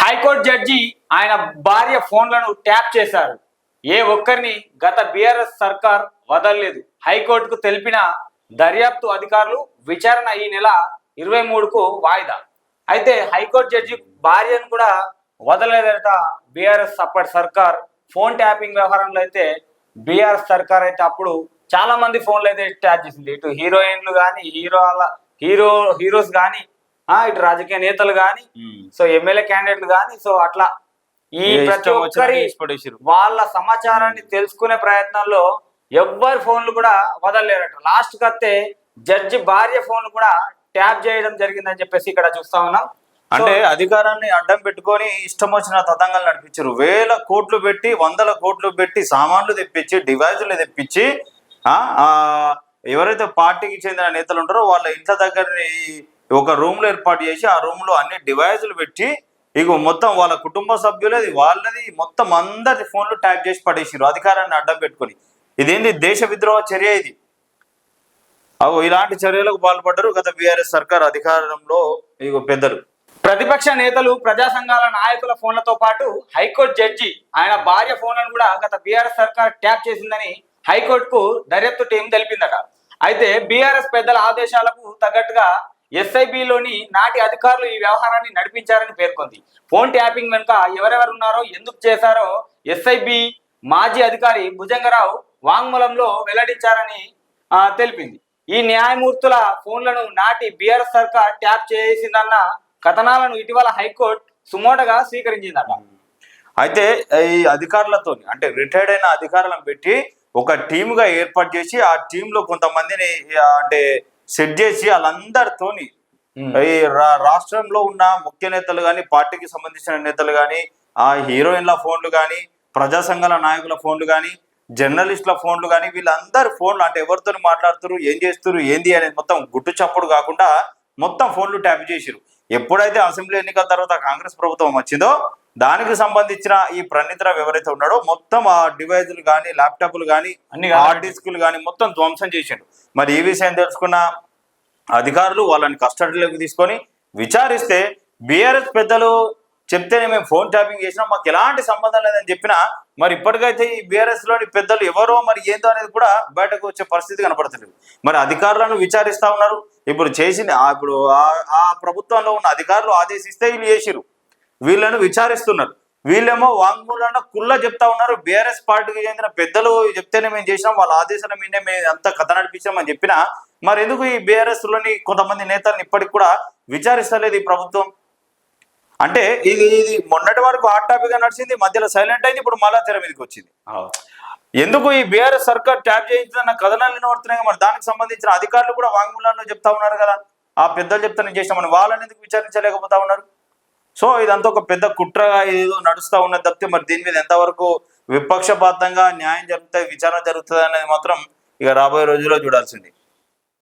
High court judge ఆయన భార్య ఫోన్లను ట్యాప్ చేశారు. ఏ ఒక్కరిని గత బీఆర్ఎస్ సర్కార్ వదలలేదు. హైకోర్టుకు తెలిపిన దర్యాప్తు అధికారులు విచారణ ఈ నెల 23కు వాయిదా. అయితే హైకోర్టు జడ్జి భార్యను కూడా వదలలేదట బీఆర్ఎస్ అప్పటి సర్కార్. ఫోన్ ట్యాపింగ్ వ్యవహారంలో అయితే బీఆర్ఎస్ సర్కార్ అయితే అప్పుడు చాలా మంది ఫోన్లు అయితే ట్యాప్ చేసింది. ఇటు హీరోయిన్లు కానీ హీరోస్ కానీ ఇటు రాజకీయ నేతలు కానీ సో ఎమ్మెల్యే క్యాండిడేట్లు కానీ సో అట్లా ఈ ప్రతి ఒక్కరి వాళ్ళ సమాచారాన్ని తెలుసుకునే ప్రయత్నంలో ఎవ్వరి ఫోన్లు కూడా వదలలేరట. లాస్ట్ కత్తే జడ్జి భార్య ఫోన్లు కూడా ట్యాప్ చేయడం జరిగిందని చెప్పేసి ఇక్కడ చూస్తా ఉన్నాం. అంటే అధికారాన్ని అడ్డం పెట్టుకొని ఇష్టం వచ్చిన తతంగాలు నడిపించారు. వేల కోట్లు పెట్టి 100 కోట్లు పెట్టి సామాన్లు తెప్పించి డివైజులు తెప్పించి ఎవరైతే పార్టీకి చెందిన నేతలు ఉంటారో వాళ్ళ ఇంట్ల దగ్గరని ఒక రూమ్ లో ఏర్పాటు చేసి ఆ రూమ్ లో అన్ని డివైజులు పెట్టి ఇక మొత్తం వాళ్ళ కుటుంబ సభ్యులది వాళ్ళది మొత్తం అందరి ఫోన్లు ట్యాప్ చేసి పడేసారు అధికారాన్ని అడ్డం పెట్టుకొని. ఇదేంది దేశ విద్రోహ చర్య ఇది. ఇలాంటి చర్యలకు పాల్పడ్డారు గత బీఆర్ఎస్ సర్కార్ అధికారంలో ఇక పెద్దలు. ప్రతిపక్ష నేతలు ప్రజా సంఘాల నాయకుల ఫోన్లతో పాటు హైకోర్టు జడ్జి ఆయన భార్య ఫోన్లను కూడా గత బీఆర్ఎస్ సర్కార్ ట్యాప్ చేసిందని హైకోర్టుకు దర్యాప్తు టీం తెలిపిందట. అయితే బీఆర్ఎస్ పెద్దల ఆదేశాలకు తగ్గట్టుగా ఎస్ఐబిలోని నాటి అధికారులు ఈ వ్యవహారాన్ని నడిపించారని పేర్కొంది. ఫోన్ ట్యాపింగ్ వెనుక ఎవరెవరు ఉన్నారో ఎందుకు చేశారో ఎస్ఐబి మాజీ అధికారి భుజంగరావు వాంగ్మూలంలో వెల్లడించారని తెలిపింది. ఈ న్యాయమూర్తుల ఫోన్లను నాటి బీఆర్ఎస్ సర్కార్ ట్యాప్ చేసిందన్న కథనాలను ఇటీవల హైకోర్టు సుమోటగా స్వీకరించిందట. అయితే ఈ అధికారులతో అంటే రిటైర్డ్ అయిన అధికారులను పెట్టి ఒక టీమ్ గా ఏర్పాటు చేసి ఆ టీమ్ లో కొంతమందిని అంటే సెట్ చేసి వాళ్ళందరితోని ఈ రాష్ట్రంలో ఉన్న ముఖ్య నేతలు కానీ పార్టీకి సంబంధించిన నేతలు కానీ ఆ హీరోయిన్ల ఫోన్లు కానీ ప్రజా సంఘాల నాయకుల ఫోన్లు కానీ జర్నలిస్టుల ఫోన్లు కానీ వీళ్ళందరి ఫోన్లు అంటే ఎవరితో మాట్లాడుతారు ఏం చేస్తారు ఏంది అనేది మొత్తం గుట్టు చప్పుడు కాకుండా మొత్తం ఫోన్లు ట్యాప్ చేసిరు. ఎప్పుడైతే అసెంబ్లీ ఎన్నికల తర్వాత కాంగ్రెస్ ప్రభుత్వం వచ్చిందో దానికి సంబంధించిన ఈ ప్రణితరావు ఎవరైతే ఉన్నాడో మొత్తం ఆ డివైజులు కానీ ల్యాప్టాప్లు కానీ హార్డ్ డిస్కులు కానీ మొత్తం ధ్వంసం చేసిండు. మరి ఈ విషయం తెలుసుకున్న అధికారులు వాళ్ళని కస్టడీలోకి తీసుకొని విచారిస్తే బీఆర్ఎస్ పెద్దలు చెప్తేనే మేము ఫోన్ ట్యాపింగ్ చేసినాం మాకు ఎలాంటి సంబంధం లేదని చెప్పినా మరి ఇప్పటికైతే ఈ బీఆర్ఎస్ లోని పెద్దలు ఎవరో మరి ఏందో అనేది కూడా బయటకు వచ్చే పరిస్థితి కనపడతలేదు. మరి అధికారులను విచారిస్తా ఉన్నారు. ఇప్పుడు ఆ ప్రభుత్వంలో ఉన్న అధికారులు ఆదేశిస్తే వీళ్ళు చేసిరు, వీళ్ళను విచారిస్తున్నారు. వీళ్ళేమో వాంగ్మూలంలో కుళ్ళ చెప్తా ఉన్నారు. బీఆర్ఎస్ పార్టీకి చెందిన పెద్దలు చెప్తేనే మేము చేసినాం వాళ్ళ ఆదేశాల మీదే మేము అంతా కథ నడిపించాం అని చెప్పినా మరి ఎందుకు ఈ బీఆర్ఎస్ లోని కొంతమంది నేతలను ఇప్పటికి కూడా విచారిస్తలేదు ఈ ప్రభుత్వం? అంటే ఇది మొన్నటి వరకు హాట్ టాపిక్ గా నడిచింది, మధ్యలో సైలెంట్ అయింది, ఇప్పుడు మళ్ళా తెర మీదకి వచ్చింది. ఎందుకు ఈ బీఆర్ఎస్ సర్కార్ ట్యాప్ చేయించిన కథనాలు వినబడుతున్నాయి. మరి దానికి సంబంధించిన అధికారులు కూడా వాంగ్మూలంలో చెప్తా ఉన్నారు కదా, ఆ పెద్దలు చెప్తానే చేసినామని వాళ్ళని ఎందుకు విచారించలేకపోతా ఉన్నారు? సో ఇదంతా ఒక పెద్ద కుట్ర ఏదో నడుస్తూ ఉన్నది తప్పితే మరి దీని మీద ఎంతవరకు విపక్షపాతంగా న్యాయం జరుగుతుంది విచారణ జరుగుతుంది అనేది మాత్రం ఇక రాబోయే రోజుల్లో చూడాల్సింది.